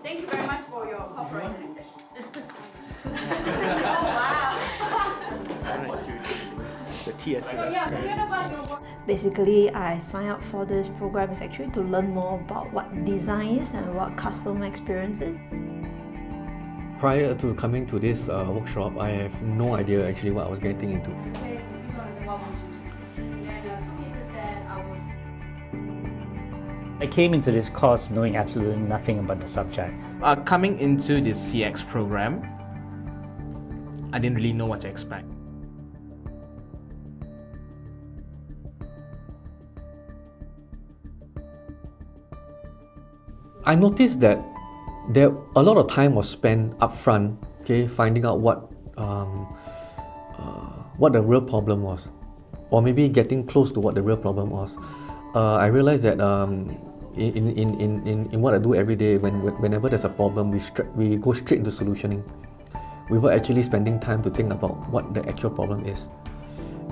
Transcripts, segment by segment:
Thank you very much for your cooperation. Oh, wow. It's a TSA. So yeah, forget about your work. Basically, I signed up for this program is actually to learn more about what design is and what customer experience is. Prior to coming to this workshop, I have no idea actually what I was getting into. I came into this course knowing absolutely nothing about the subject. Coming into this CX program, I didn't really know what to expect. I noticed that a lot of time was spent upfront, okay, finding out what the real problem was, or maybe getting close to what the real problem was. I realized that in what I do every day, whenever there's a problem, we go straight into solutioning. We were actually spending time to think about what the actual problem is,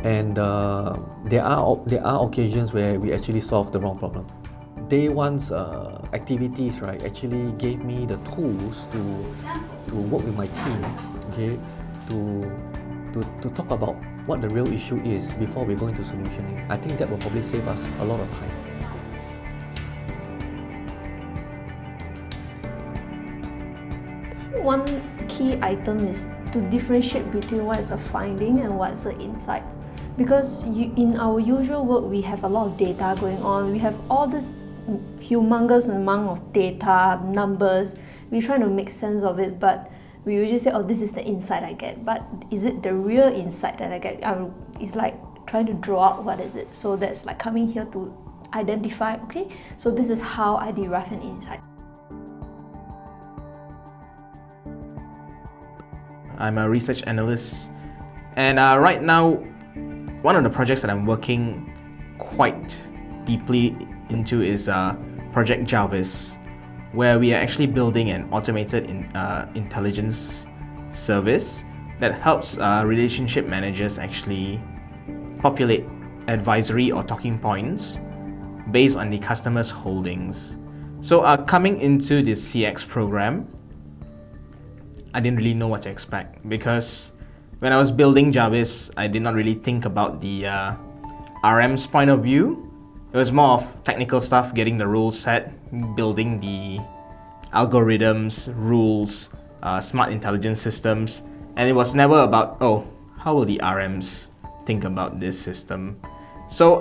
and there are occasions where we actually solve the wrong problem. Day one's activities, right, actually gave me the tools to work with my team, okay, to talk about what the real issue is before we go into solutioning. I think that will probably save us a lot of time. One key item is to differentiate between what is a finding and what's an insight. Because in our usual work, we have a lot of data going on. We have all this humongous amount of data, numbers. We're trying to make sense of it, but we usually say, oh, this is the insight I get. But is it the real insight that I get? It's like trying to draw out what is it. So that's like coming here to identify, okay, so this is how I derive an insight. I'm a research analyst, and right now, one of the projects that I'm working quite deeply into is Project Jarvis, where we are actually building an automated intelligence service that helps relationship managers actually populate advisory or talking points based on the customer's holdings. So coming into this CX program, I didn't really know what to expect, because when I was building Jarvis, I did not really think about the RM's point of view. It was more of technical stuff, getting the rules set, building the algorithms, rules, smart intelligence systems, and it was never about, oh, how will the RMs think about this system? So,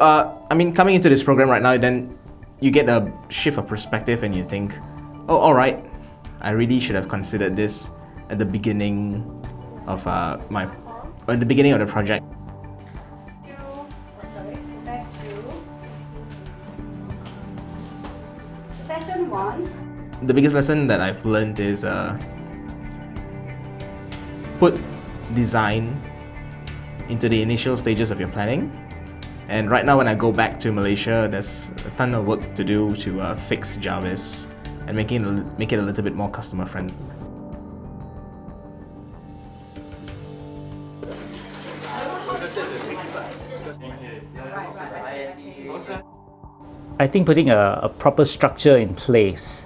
coming into this program right now, then you get a shift of perspective and you think, oh, alright, I really should have considered this at the beginning of the project. Session 1. The biggest lesson that I've learned is put design into the initial stages of your planning. And right now when I go back to Malaysia, there's a ton of work to do to fix Jarvis and make it a little bit more customer friendly. I think putting a proper structure in place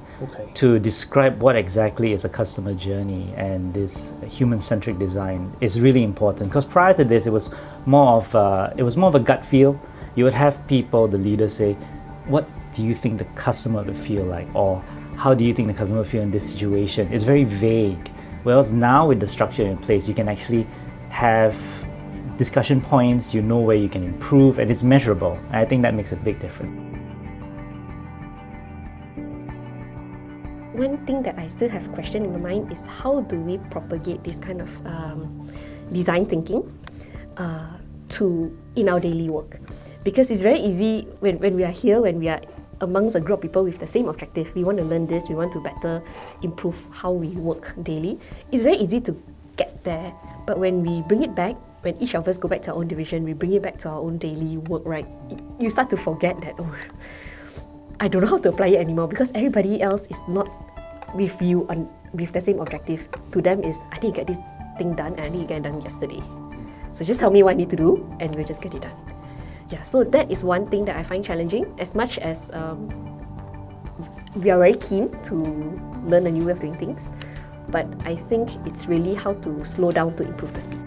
to describe what exactly is a customer journey and this human-centric design is really important, because prior to this it was more of a gut feel. You would have people, the leaders, say, what do you think the customer would feel like, or how do you think the customer would feel in this situation? It's very vague. Whereas now with the structure in place, you can actually have discussion points, you know where you can improve, and it's measurable. And I think that makes a big difference. One thing that I still have question in my mind is how do we propagate this kind of design thinking in our daily work? Because it's very easy when we are here, when we are amongst a group of people with the same objective. We want to learn this, we want to better improve how we work daily. It's very easy to get there, but when we bring it back, when each of us go back to our own division, we bring it back to our own daily work, right? You start to forget that, oh, I don't know how to apply it anymore, because everybody else is not with you with the same objective. To them is, I need to get this thing done and I need to get it done yesterday. So just tell me what I need to do and we'll just get it done. Yeah, so that is one thing that I find challenging. As much as we are very keen to learn a new way of doing things, but I think it's really how to slow down to improve the speed.